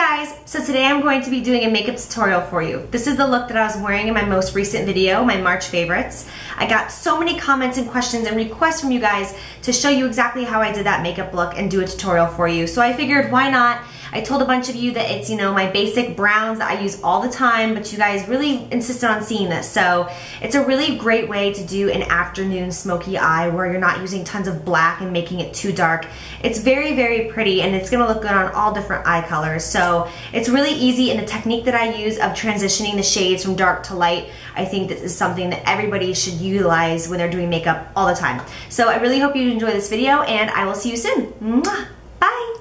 guys, so today I'm going to be doing a makeup tutorial for you. This is the look that I was wearing in my most recent video, my March favorites. I got so many comments and questions and requests from you guys to show you exactly how I did that makeup look and do a tutorial for you. So I figured, why not? I told a bunch of you that it's, my basic browns that I use all the time, but you guys really insisted on seeing this. So it's a really great way to do an afternoon smoky eye where you're not using tons of black and making it too dark. It's very, very pretty, and it's gonna look good on all different eye colors. So it's really easy, and the technique that I use of transitioning the shades from dark to light, I think this is something that everybody should utilize when they're doing makeup all the time. So I really hope you enjoy this video, and I will see you soon. Mwah! Bye!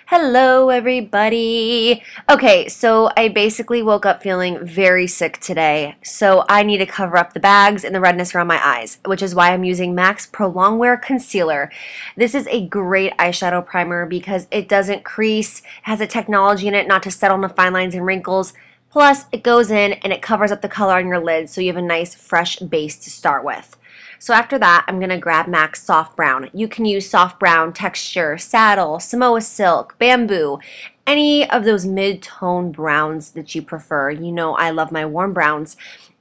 Hello everybody. Okay, so I basically woke up feeling very sick today, so I need to cover up the bags and the redness around my eyes, which is why I'm using MAC's Pro Longwear Concealer. This is a great eyeshadow primer because it doesn't crease, has a technology in it not to settle on the fine lines and wrinkles, plus it goes in and it covers up the color on your lid so you have a nice fresh base to start with. So after that, I'm going to grab MAC's Soft Brown. You can use Soft Brown, Texture, Saddle, Samoa Silk, Bamboo, any of those mid-tone browns that you prefer. You know I love my warm browns.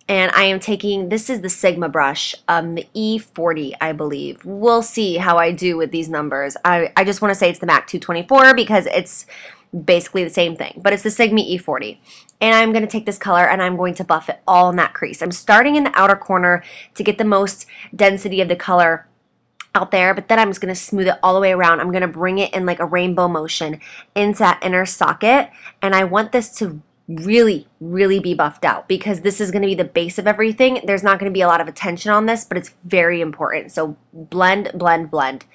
And I am taking, this is the Sigma brush, the E40, I believe. We'll see how I do with these numbers. I just want to say it's the MAC 224 because it's basically the same thing, but it's the Sigma E40. And I'm going to take this color and I'm going to buff it all in that crease. I'm starting in the outer corner to get the most density of the color out there, but then I'm just going to smooth it all the way around. I'm going to bring it in like a rainbow motion into that inner socket, and I want this to really, really be buffed out because this is going to be the base of everything. There's not going to be a lot of attention on this, but it's very important. So blend, blend, blend.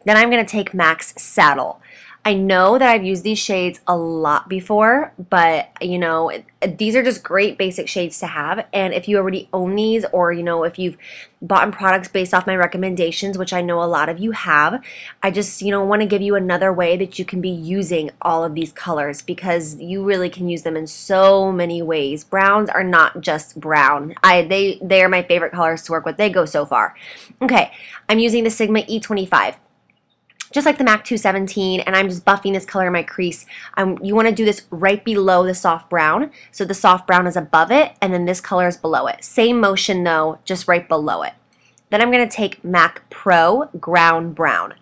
Then I'm going to take MAC's Saddle. I know that I've used these shades a lot before, but these are just great basic shades to have. And if you already own these, or if you've bought products based off my recommendations, which I know a lot of you have, I just want to give you another way that you can be using all of these colors because you really can use them in so many ways. Browns are not just brown. They are my favorite colors to work with. They go so far. Okay, I'm using the Sigma E25. Just like the MAC 217, and I'm just buffing this color in my crease. You want to do this right below the soft brown, so the soft brown is above it, and then this color is below it. Same motion though, just right below it. Then I'm going to take MAC Pro Ground Brown.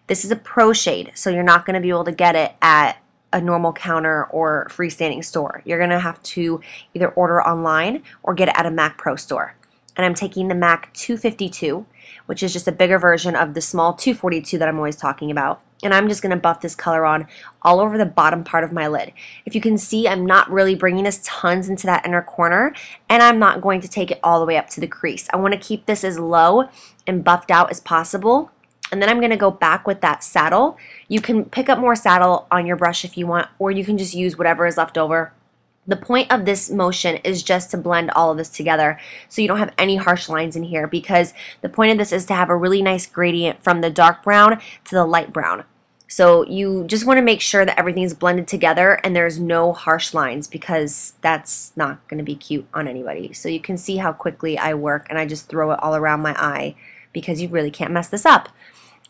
This is a pro shade, so you're not going to be able to get it at a normal counter or freestanding store. You're going to have to either order online or get it at a MAC Pro store. And I'm taking the MAC 252, which is just a bigger version of the small 242 that I'm always talking about. And I'm just going to buff this color on all over the bottom part of my lid. If you can see, I'm not really bringing this tons into that inner corner, and I'm not going to take it all the way up to the crease. I want to keep this as low and buffed out as possible. And then I'm going to go back with that Saddle. You can pick up more Saddle on your brush if you want, or you can just use whatever is left over. The point of this motion is just to blend all of this together so you don't have any harsh lines in here, because the point of this is to have a really nice gradient from the dark brown to the light brown. So you just want to make sure that everything's blended together and there's no harsh lines, because that's not going to be cute on anybody. So you can see how quickly I work, and I just throw it all around my eye because you really can't mess this up.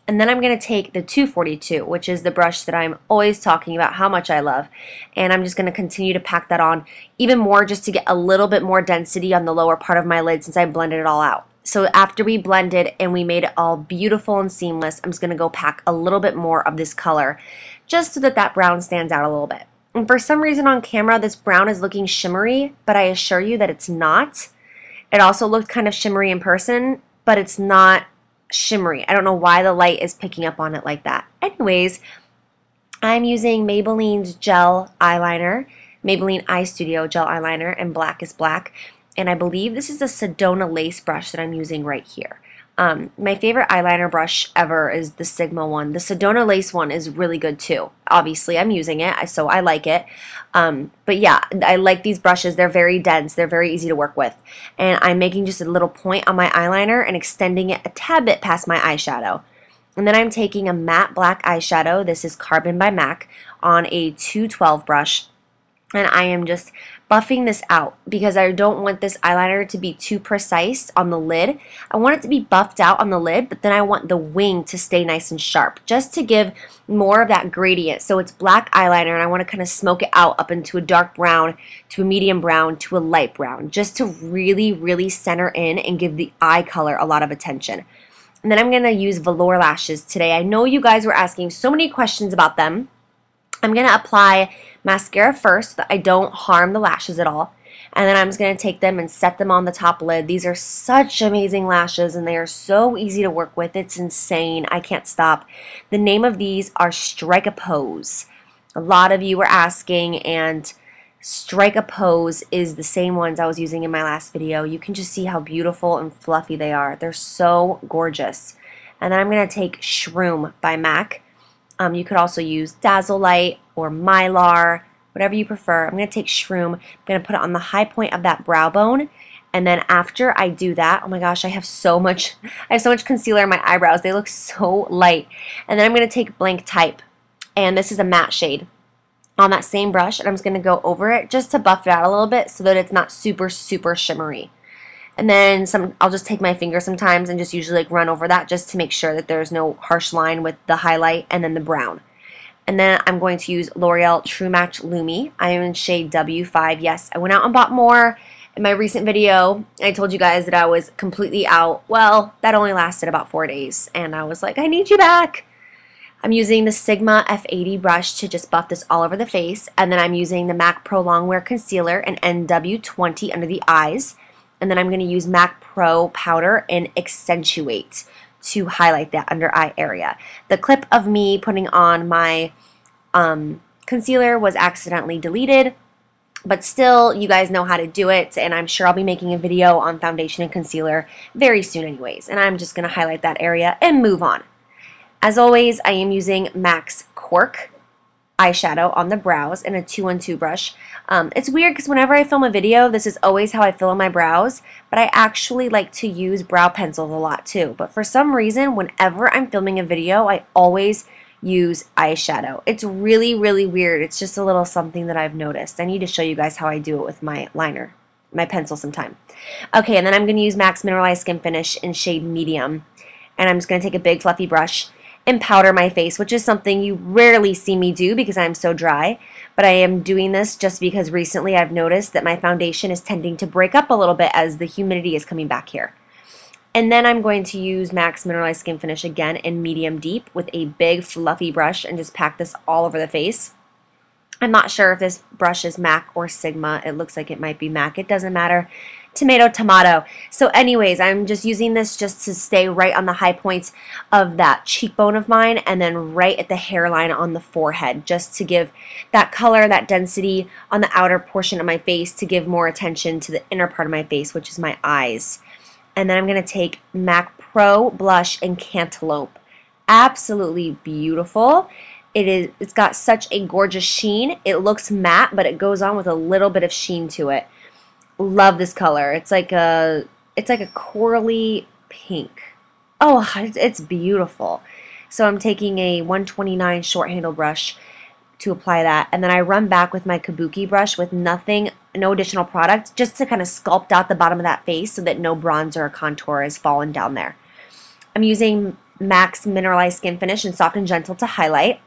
And then I'm going to take the 242, which is the brush that I'm always talking about how much I love. And I'm just going to continue to pack that on even more just to get a little bit more density on the lower part of my lid since I blended it all out. So after we blended and we made it all beautiful and seamless, I'm just going to go pack a little bit more of this color just so that that brown stands out a little bit. And for some reason on camera, this brown is looking shimmery, but I assure you that it's not. It also looked kind of shimmery in person, but it's not shimmery. I don't know why the light is picking up on it like that. Anyways, I'm using Maybelline's gel eyeliner, Maybelline Eye Studio gel eyeliner, and Black is Black. And I believe this is a Sedona lace brush that I'm using right here. My favorite eyeliner brush ever is the Sigma one. The Sedona lace one is really good too. Obviously, I'm using it, so I like it. But yeah, I like these brushes. They're very dense. They're very easy to work with. And I'm making just a little point on my eyeliner and extending it a tad bit past my eyeshadow. And then I'm taking a matte black eyeshadow. This is Carbon by MAC on a 212 brush. And I am just buffing this out because I don't want this eyeliner to be too precise on the lid. I want it to be buffed out on the lid, but then I want the wing to stay nice and sharp, just to give more of that gradient. So it's black eyeliner, and I want to kind of smoke it out up into a dark brown, to a medium brown, to a light brown, just to really, really center in and give the eye color a lot of attention. And then I'm going to use velour lashes today. I know you guys were asking so many questions about them. I'm going to apply mascara first so that I don't harm the lashes at all. And then I'm just going to take them and set them on the top lid. These are such amazing lashes, and they are so easy to work with. It's insane. I can't stop. The name of these are Strike a Pose. A lot of you were asking, and Strike a Pose is the same ones I was using in my last video. You can just see how beautiful and fluffy they are. They're so gorgeous. And then I'm going to take Shroom by MAC. You could also use Dazzle Light or Mylar, whatever you prefer. I'm going to take Shroom. I'm going to put it on the high point of that brow bone. And then after I do that, oh my gosh, I have so much concealer in my eyebrows. They look so light. And then I'm going to take Blank Type. And this is a matte shade on that same brush. And I'm just going to go over it just to buff it out a little bit so that it's not super, super shimmery. And then I'll just take my finger sometimes and just usually like run over that just to make sure that there's no harsh line with the highlight and then the brown. And then I'm going to use L'Oreal True Match Lumi. I am in shade W5. Yes, I went out and bought more. In my recent video, I told you guys that I was completely out. Well, that only lasted about 4 days. And I was like, I need you back. I'm using the Sigma F80 brush to just buff this all over the face. And then I'm using the MAC Pro Longwear Concealer and NW20 under the eyes. And then I'm going to use MAC Pro Powder and Accentuate to highlight that under eye area. The clip of me putting on my concealer was accidentally deleted, but still, you guys know how to do it, and I'm sure I'll be making a video on foundation and concealer very soon anyways, and I'm just going to highlight that area and move on. As always, I am using MAC's Cork eyeshadow on the brows in a 212 brush. It's weird because whenever I film a video, this is always how I fill in my brows, but I actually like to use brow pencils a lot too. But for some reason, whenever I'm filming a video, I always use eyeshadow. It's really, really weird. It's just a little something that I've noticed. I need to show you guys how I do it with my liner, my pencil sometime. Okay, and then I'm going to use MAC's Mineralized Skin Finish in shade Medium. And I'm just going to take a big fluffy brush and powder my face, which is something you rarely see me do because I'm so dry. But I am doing this just because recently I've noticed that my foundation is tending to break up a little bit as the humidity is coming back here. And then I'm going to use MAC's Mineralized Skin Finish again in Medium Deep with a big fluffy brush and just pack this all over the face. I'm not sure if this brush is MAC or Sigma. It looks like it might be MAC. It doesn't matter. Tomato, tomato. So anyways, I'm just using this just to stay right on the high points of that cheekbone of mine and then right at the hairline on the forehead, just to give that color, that density on the outer portion of my face to give more attention to the inner part of my face, which is my eyes. And then I'm going to take MAC Pro Blush in Cantaloupe. Absolutely beautiful. It's got such a gorgeous sheen. It looks matte, but it goes on with a little bit of sheen to it. Love this color. It's like a corally pink. Oh, it's beautiful. So I'm taking a 129 short handle brush to apply that, and then I run back with my Kabuki brush with no additional product, just to kind of sculpt out the bottom of that face so that no bronzer or contour is fallen down there. I'm using MAC's Mineralized Skin Finish in Soft and Gentle to highlight.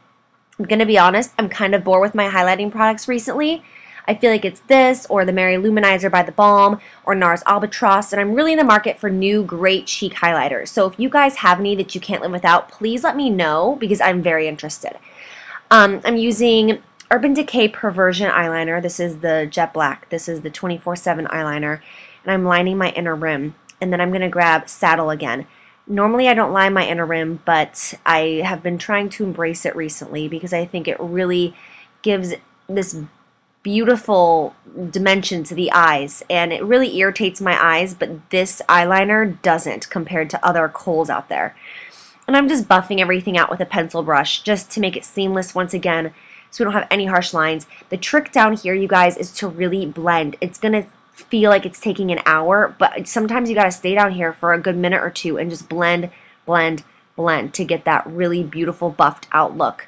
I'm going to be honest, I'm kind of bored with my highlighting products recently. I feel like it's this, or the Mary Luminizer by The Balm, or NARS Albatross, and I'm really in the market for new great cheek highlighters. So if you guys have any that you can't live without, please let me know because I'm very interested. I'm using Urban Decay Perversion eyeliner. This is the jet black. This is the 24/7 eyeliner, and I'm lining my inner rim. And then I'm going to grab Saddle again. Normally I don't line my inner rim, but I have been trying to embrace it recently because I think it really gives this beautiful dimension to the eyes, and it really irritates my eyes, but this eyeliner doesn't compared to other Kohls out there. And I'm just buffing everything out with a pencil brush just to make it seamless once again so we don't have any harsh lines. The trick down here, you guys, is to really blend. It's going to feel like it's taking an hour, but sometimes you got to stay down here for a good minute or two and just blend, blend, blend to get that really beautiful buffed out look.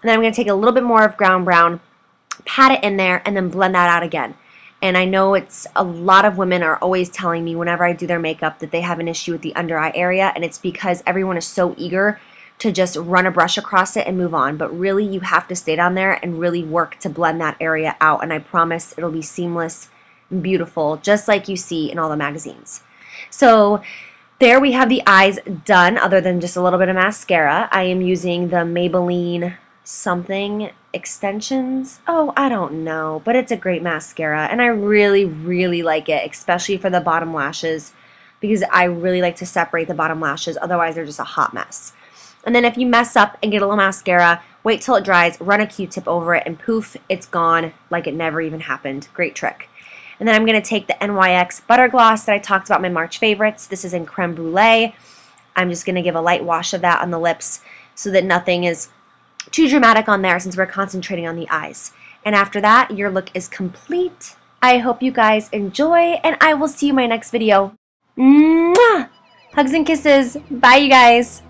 And then I'm going to take a little bit more of Ground Brown pat it in there, and then blend that out again. And I know it's a lot of women are always telling me whenever I do their makeup that they have an issue with the under eye area, and it's because everyone is so eager to just run a brush across it and move on. But really, you have to stay down there and really work to blend that area out, and I promise it'll be seamless and beautiful, just like you see in all the magazines. So there we have the eyes done, other than just a little bit of mascara. I am using the Maybelline something extensions. Oh, I don't know, but it's a great mascara, and I really, really like it, especially for the bottom lashes, because I really like to separate the bottom lashes, otherwise they're just a hot mess. And then if you mess up and get a little mascara, wait till it dries, run a Q-tip over it, and poof, it's gone like it never even happened. Great trick. And then I'm going to take the NYX Butter Gloss that I talked about, my March favorites. This is in Creme Brulee. I'm just going to give a light wash of that on the lips so that nothing is too dramatic on there, since we're concentrating on the eyes. And after that, your look is complete. I hope you guys enjoy, and I will see you in my next video. Mwah! Hugs and kisses. Bye, you guys.